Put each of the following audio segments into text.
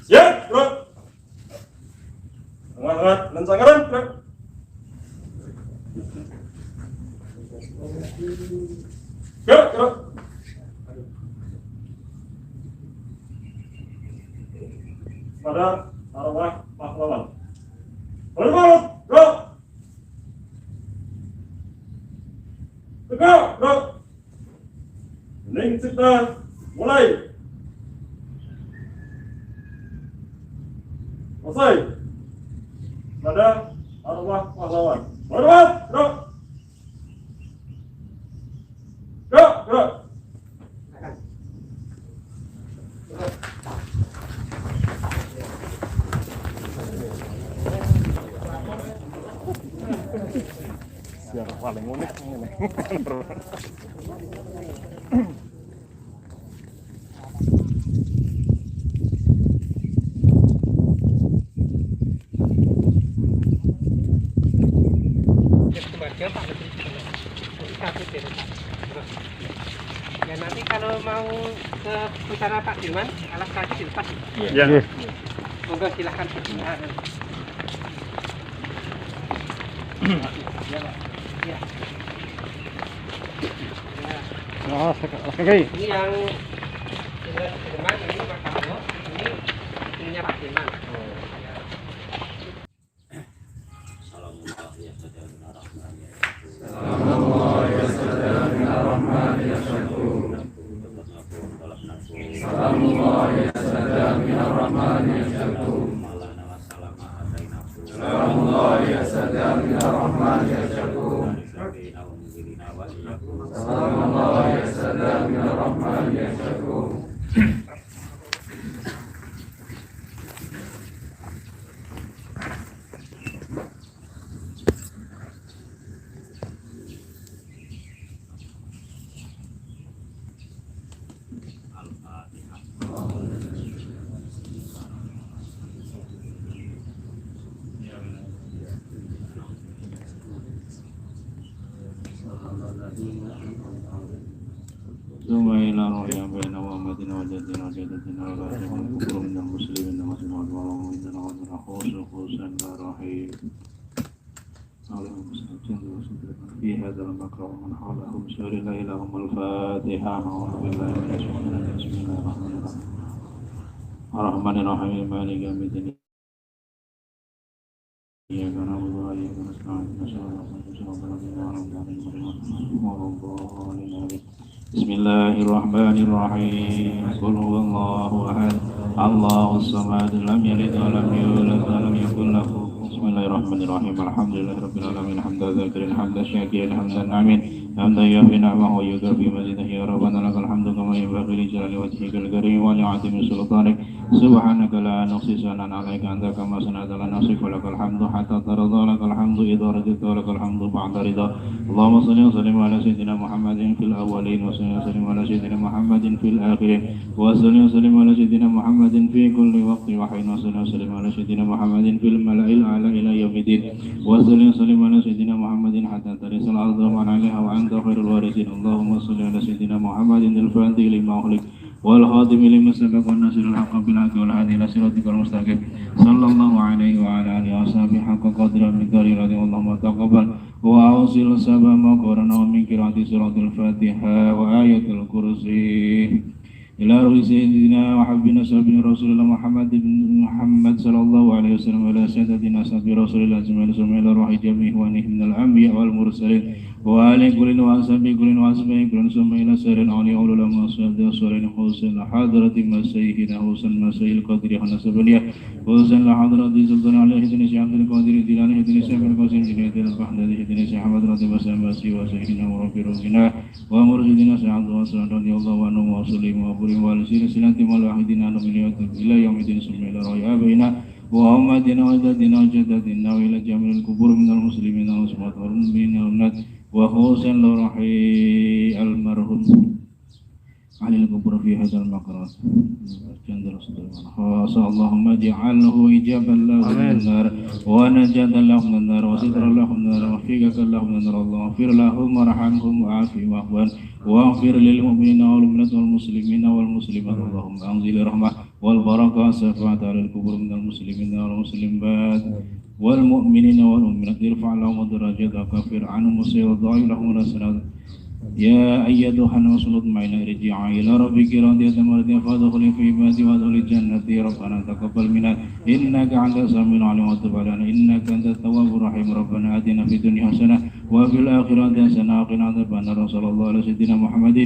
Siap, bro. Tengah-tengah, lancang kanan, bro. Gerak, gerak. Pada arwah pahlawan. Berbaut, bro. Tegak, bro. Hening cipta, mulai. Selesai. Pada arwah pahlawan. Berbaut, bro. Gerak, gerak. Yang paling unik ini. Ya nanti kalau mau ke pusara Pak Dirman, alas kaki dilepas. Iya. Monggo silahkan berguna. Ya. Oh, oke. Ini yang Dirman, ini Pak Karno, ini ininya Pak Dirman. في هذا المكر ومن حوله بسور الله لهم الفاتحة. أعوذ بالله من الشيطان الرجيم. بسم الله الرحمن الرحيم. الرحمن الرحيم مالك يوم الدين. إياك نعبد وإياك نستعين. بسم الله الرحمن الرحيم. قل هو الله أحد الله الصمد لم يلد ولم يولد ولم يكن له. بسم الله الرحمن الرحيم. الحمد لله رب العالمين حمدا ذاكرا حمدا شاكرا حمدا نعمين حمدا يوفي نعمه ويكافئ مزيده. يا ربنا لك الحمد كما ينبغي لجلال وجهك الكريم ولعظيم سلطانك. سبحانك لا نحصي ثناء عليك أنت كما صنعت لنا. نصف لك الحمد حتى ترضى. لك الحمد إذا رضيت ولك الحمد بعد رضا. اللهم صل وسلم على سيدنا محمد في الأولين وصل وسلم على سيدنا محمد في الآخرين وصل وسلم على سيدنا محمد في كل وقت وحين وصل وسلم على سيدنا محمد في الملأ الأعلى إلى يوم الدين وصل وسلم على سيدنا محمد حتى ترث الأرض ومن عليها وأنت خير الوارثين. اللهم صل على سيدنا محمد الفاتح لما أغلق والخاتم لما سبق والناصر الحق بالحق والهادي إلى صراطك المستقيم صلى الله عليه وعلى آله وصحبه حق قدره ومقداره العظيم. اللهم تقبل وأوصل سبب ما قرنا من قراءة سورة الفاتحة وآية الكرسي إلى روح سيدنا وحبنا سيدنا رسول الله محمد صلى الله عليه وسلم وعلى سيدنا أصحاب رسول الله أجمعين ثم إلى روح جميع إخوانه من الأنبياء والمرسلين وآل كل وأصحاب كل وأصحاب كل ثم إلى سائر الأولياء والعلماء والصحابة والصالحين حسن حضرة مسيحنا حسن مسيح القدر حسبنيه حسن حضرة سلطان عليه هدنا شيخ عبد القادر الجيلاني هدنا شيخ القاسم جنيد البحدادي هدنا شيخ أحمد رضي الله عنه وسيدنا ورب ربنا ومرشدنا سيدنا عبد الله رضي الله عنه وصلي وبرم والسير سلاتي والواحدين إلى يوم الدين ثم إلى رأي أبينا وأمتنا وجدنا وجدتنا وإلى جميع القبور من المسلمين والصلاة والمؤمنين والناس وحسن لروحي المرحوم على القبر في هذا المقرات جندل سليمان خاص اللهم اجعله إجابا له من النار ونجاة له من النار وسترا له من النار وفقك له من النار اللهم اغفر لهم وارحمهم وعافهم واغفر واغفر للمؤمنين والمؤمنات والمسلمين والمسلمات اللهم أنزل الرحمة والبركة والشفاعة على القبور من المسلمين والمسلمات والمؤمنين والمؤمنات ارفع لهم الدرجات وكفر عنهم السيئات وضاعف لهم الحسنات يا أيتها النفس المطمئنة ارجعي إلى ربك راضية مرضية فادخلي في عبادي وادخلي جنتي ربنا تقبل منا إنك أنت السميع العليم وتب علينا إنك أنت التواب الرحيم ربنا آتنا في الدنيا حسنة وفي الآخرة حسنة وقنا عذاب النار صلى الله على سيدنا محمد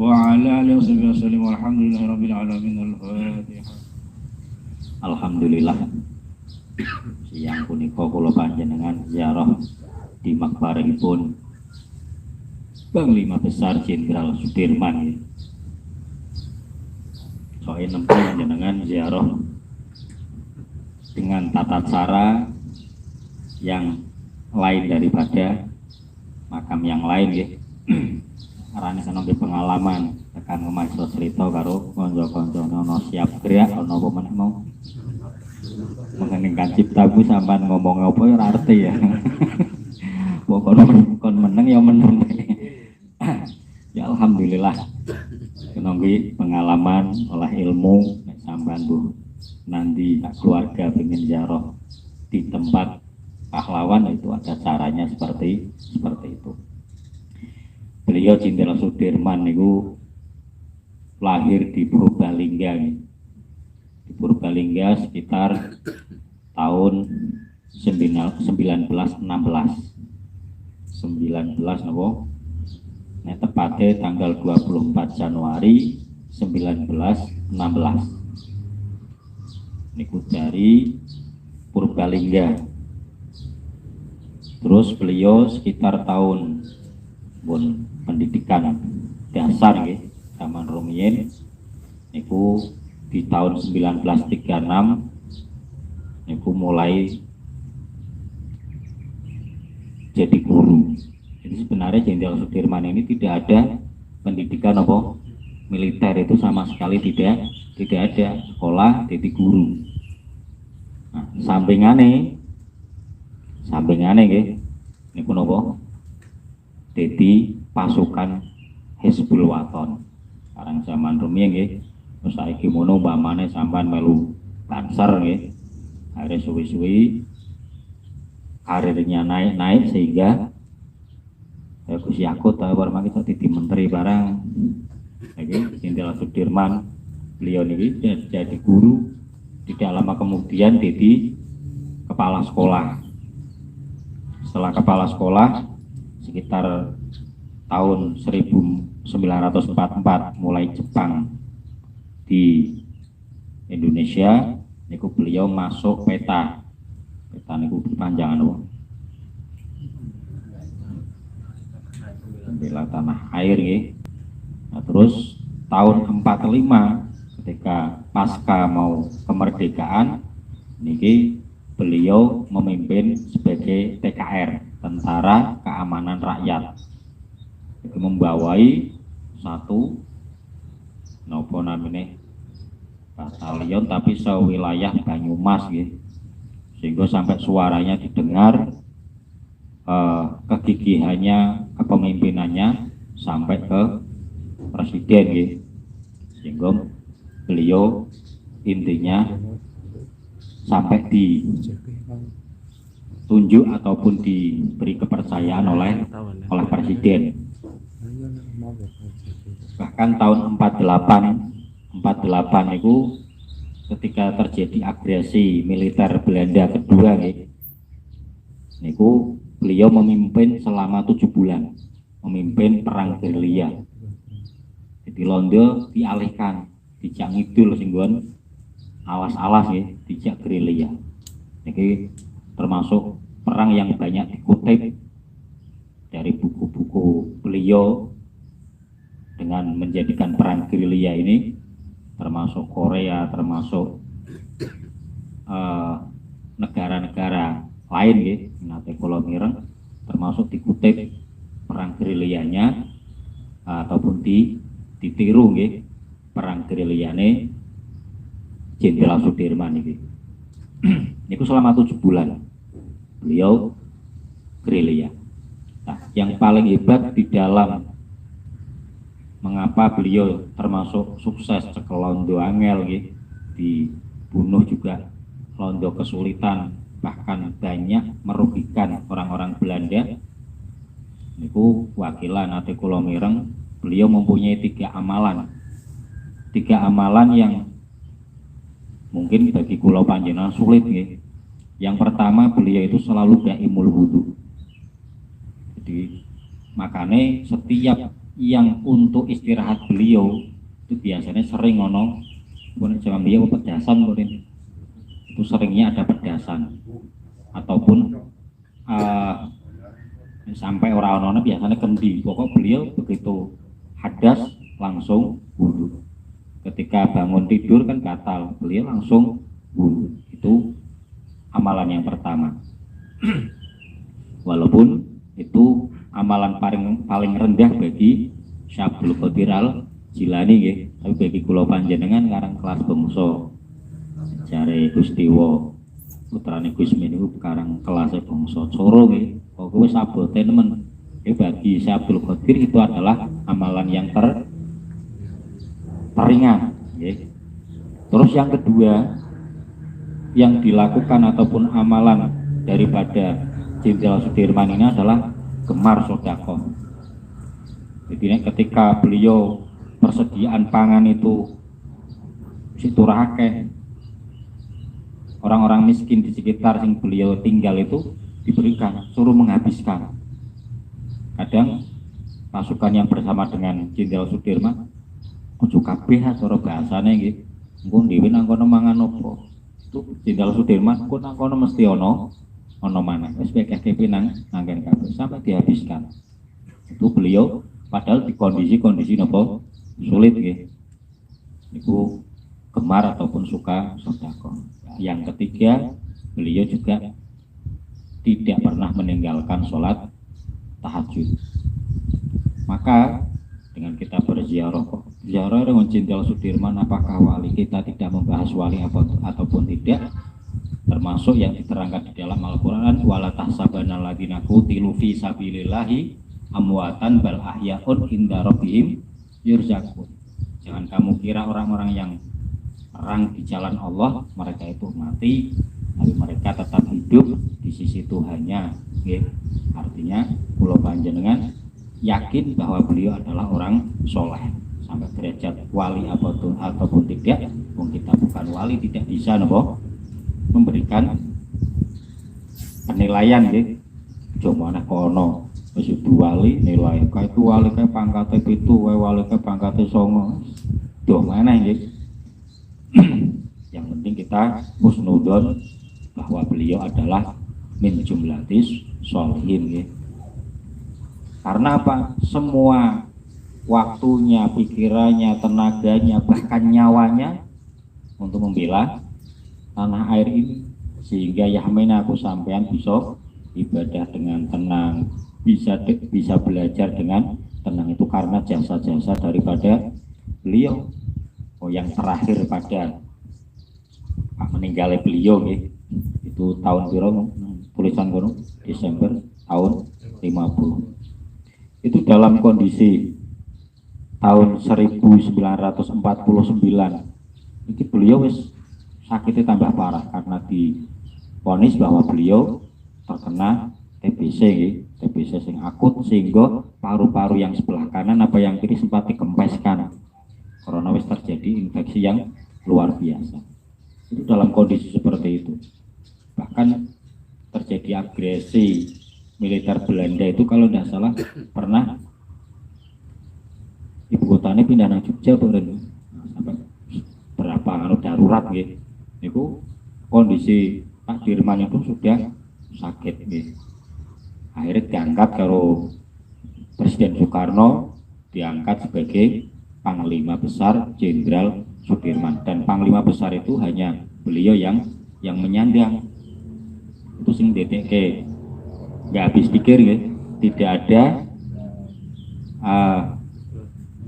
وعلى آله وصحبه وسلم والحمد لله رب العالمين. الفاتحة. Alhamdulillah siang punika kula panjenengan ziarah di makbarahipun Panglima Besar Jenderal Sudirman. Soalnya nembe panjenengan ziarah dengan tata cara yang lain daripada makam yang lain ya. Arane nembe pengalaman tekan ngomah cerita karo kanca-kancane ana siap gerak ana apa meneh mau mengeningkan ciptaku sampean ngomong apa ya arti ya. Pokoknya kon meneng ya meneng. Ya alhamdulillah kenonggi pengalaman olah ilmu sampean Bu nanti keluarga pengen ziarah di tempat pahlawan itu ada caranya seperti itu. Beliau Jenderal Sudirman itu lahir di Purbalingga di Purbalingga sekitar tahun 1916 nopo nah, tepatnya tanggal 24 Januari 1916 niku dari Purbalingga. Terus beliau sekitar tahun pendidikan dasar nggih zaman rumiyin niku di tahun 1936 niku mulai jadi guru. Jadi sebenarnya Jenderal Sudirman ini tidak ada pendidikan apa militer itu sama sekali tidak ada sekolah jadi guru. Nah, sampingane nggih niku napa? Jadi pasukan Hizbul Waton. Sekarang zaman rumiyin nggih. Terus saiki mono umpamane sampean melu Banser nggih. Akhirnya suwi-suwi karirnya naik sehingga Gus Yakut barang kita jadi menteri barang. Lagi Jenderal Sudirman beliau ini jadi guru, tidak lama kemudian jadi kepala sekolah. Setelah kepala sekolah sekitar tahun 1944 mulai Jepang di Indonesia niku beliau masuk peta niku panjangan bela tanah air nggih. Nah, terus tahun 45 ketika pasca mau kemerdekaan niki beliau memimpin sebagai TKR, Tentara Keamanan Rakyat. Itu membawai satu nopo namanya batalion tapi sewilayah Banyumas gitu, sehingga sampai suaranya didengar, kegigihannya, kepemimpinannya sampai ke presiden gitu. Sehingga beliau intinya sampai ditunjuk ataupun diberi kepercayaan oleh presiden. Bahkan tahun 48 itu ketika terjadi agresi militer Belanda kedua niku beliau memimpin selama 7 bulan, memimpin perang gerilya. Jadi Londo dialihkan, dijak ngidul singgon alas-alas ya, dijak gerilya. Ini termasuk perang yang banyak dikutip dari buku-buku beliau dengan menjadikan perang gerilya ini termasuk Korea, termasuk negara-negara lain ya, nate kula mireng termasuk dikutip perang gerilyanya ataupun ditiru nggih perang gerilyane Jenderal Sudirman iki. Niku selama 7 bulan beliau gerilya. Nah, yang paling hebat di dalam mengapa beliau termasuk sukses cekel Londo angel nggih, dibunuh juga Londo kesulitan, bahkan banyak merugikan orang-orang Belanda. Niku wakilan ate kula mireng, beliau mempunyai 3 amalan. 3 amalan yang mungkin bagi kula panjenengan sulit nggih. Yang pertama, beliau itu selalu daimul wudu. Jadi makanya setiap yang untuk istirahat beliau itu biasanya sering ono zaman beliau pedasan mungkin. Itu seringnya ada pedasan ataupun sampai orang-orang biasanya kendi. Pokok beliau begitu hadas langsung wudu. Ketika bangun tidur kan batal, beliau langsung wudu. Itu amalan yang pertama. Walaupun itu amalan paling rendah bagi Syabdul Qadir Al Jilani nggih, tapi bagi kula panjenengan karang kelas bangsa. Jare Gustiwa putrane Gusmin niku karang kelas bangsa Coro nggih. Kok wis abote nemen. Bagi Syabdul Qadir itu adalah amalan yang teringan nggih. Terus yang kedua yang dilakukan ataupun amalan daripada Jenderal Sudirman ini adalah gemar sedekah. Jadi ketika beliau persediaan pangan itu siturake, orang-orang miskin di sekitar yang beliau tinggal itu diberikan, suruh menghabiskan. Kadang pasukan yang bersama dengan Jenderal Sudirman ojo kabeh cara bahasane nggih, engko dhewe nang kono mangan opo. Itu Jenderal Sudirman kok nang kono mesti ono maneh. Wis pekeh pinang nanggen kabeh sampai dihabiskan. Itu beliau padahal di kondisi napa sulit nggih. Niku gemar ataupun suka sedekah. Yang ketiga, beliau juga tidak pernah meninggalkan sholat tahajud. Maka dengan kita berziarah dengan Jenderal Sudirman, apakah wali kita tidak membahas wali ataupun tidak, termasuk yang diterangkan di dalam Al-Quran, wala tahsabanal ladzina qutilu fi sabilillahi amwatan bal ahyaun inda rabbihim yurzaqun. Jangan kamu kira orang-orang yang perang di jalan Allah mereka itu mati, tapi mereka tetap hidup di sisi Tuhannya. Artinya kula panjenengan yakin bahwa beliau adalah orang soleh sampai derajat wali ataupun tidak. Wong kita bukan wali tidak bisa memberikan penilaian nggih. Cuma ana kono wis wali nilai kae itu wali kae pangkate 7, wali kae pangkate 9. Duh mana nggih. Yang penting kita husnudon bahwa beliau adalah min jumlatis sholihin nggih. Karena apa? Semua waktunya, pikirannya, tenaganya, bahkan nyawanya untuk membela tanah air ini, sehingga yahmena aku sampean bisa ibadah dengan tenang, bisa belajar dengan tenang, itu karena jasa-jasa daripada beliau. Yang terakhir pada meninggalnya beliau itu tahun piro tulisan kono Desember tahun 50. Itu dalam kondisi tahun 1949. Ini beliau wis sakitnya tambah parah karena divonis bahwa beliau terkena TBC sing akut, sehingga paru-paru yang sebelah kanan apa yang kiri sempat dikempeskan karena wis terjadi infeksi yang luar biasa. Itu dalam kondisi seperti itu. Bahkan terjadi agresi militer Belanda itu kalau tidak salah pernah ibu kotanya pindah nang Jogja sampai berapa darurat gitu. Itu kondisi Pak Dirman itu sudah sakit gitu. Akhirnya diangkat kalau Presiden Soekarno diangkat sebagai Panglima Besar Jenderal Sudirman, dan Panglima Besar itu hanya beliau yang menyandang. Itu sing DTK nggak habis pikir ya, tidak ada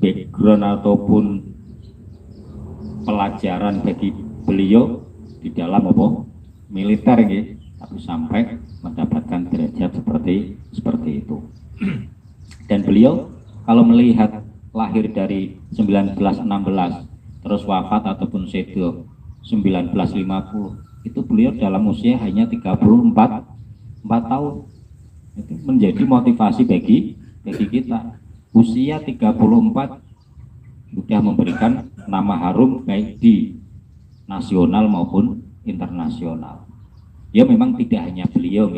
background ataupun pelajaran bagi beliau di dalam apa militer gitu, tapi sampai mendapatkan derajat seperti itu. Dan beliau kalau melihat lahir dari 1916 terus wafat ataupun sedo 1950, itu beliau dalam usia hanya 34 tahun. Itu menjadi motivasi bagi kita. Usia 34 sudah memberikan nama harum baik di nasional maupun internasional. Ya memang tidak hanya beliau,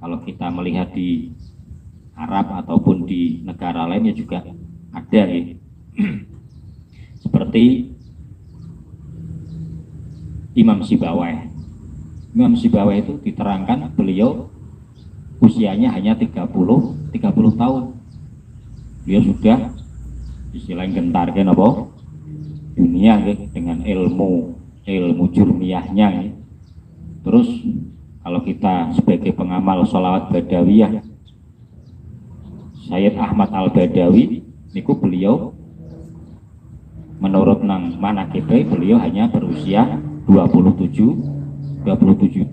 kalau kita melihat di Arab ataupun di negara lainnya juga ada, seperti Imam Sibawayh. Imam Sibawayh itu diterangkan beliau usianya hanya 30 tahun. Beliau sudah istilahnya gentarkan apa dunia dengan ilmu jurmiyahnya. Terus kalau kita sebagai pengamal sholawat badawiyah, Sayyid Ahmad Al-Badawi niku beliau menurut nang manaqibnya beliau hanya berusia 27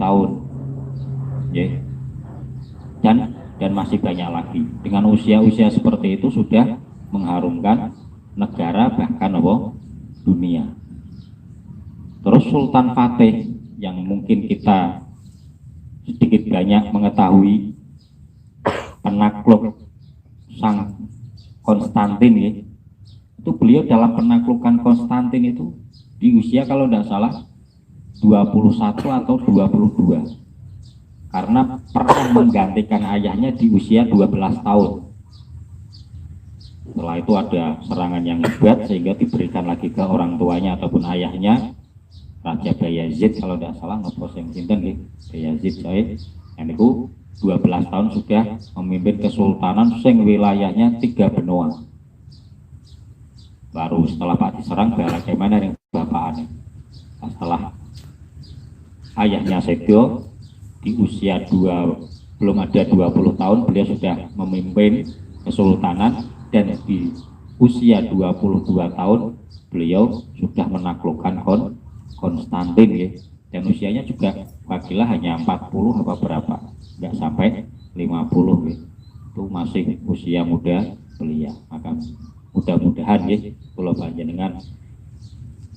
tahun, ya. Dan masih banyak lagi. Dengan usia seperti itu sudah mengharumkan negara bahkan dunia. Terus Sultan Fatih yang mungkin kita sedikit banyak mengetahui, penakluk Sang Konstantin, ya. Itu beliau dalam penaklukan Konstantin itu di usia kalau tidak salah 21 atau 22, karena pernah menggantikan ayahnya di usia 12 tahun. Setelah itu ada serangan yang hebat sehingga diberikan lagi ke orang tuanya ataupun ayahnya, Raja Bayazid kalau tidak salah, ngopos yang sinten Bayazid saya, yang itu 12 tahun sudah memimpin kesultanan sing wilayahnya 3 benua. Baru setelah Pak diserang bagaimana yang bapaknya. Setelah ayahnya sedo di usia belum ada 20 tahun beliau sudah memimpin kesultanan, dan di usia 22 tahun beliau sudah menaklukkan Konstantin, ya. Dan usianya juga wakilah hanya 40 apa berapa, nggak sampai 50, ya. Itu masih usia muda belia. Maka mudah-mudahan, ya, kula panjenengan,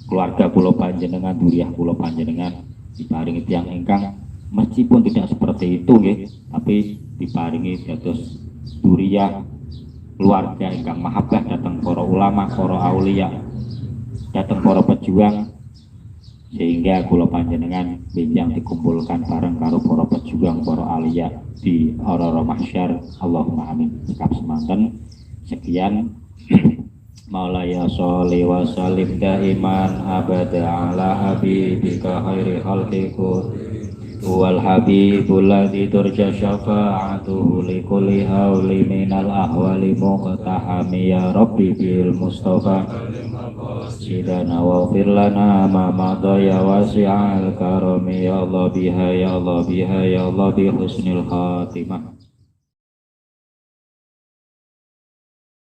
keluarga kula panjenengan, duriah kula panjenengan diparingi tiyang ingkang meskipun tidak seperti itu, ya, tapi diparingi dados duriah keluarga ingkang mahabbah datang para ulama, para aulia, datang para pejuang, sehingga kula panjenengan benjang dikumpulkan bareng karo para pejuang, para aulia di aurora mahsyar. Allahumma amin. Sikap semanten. Sekian. Maulaya sholli wa sallim daiman abada ala habibika khairi khalqiku wal habibul ladzi turja syafa'atuhu li kulli hauli minal ahwali muqtahami ya rabbi bil mustafa sidana wa fir lana ma madha ya wasi'al karami ya Allah biha ya Allah biha ya Allah bi husnil khatimah.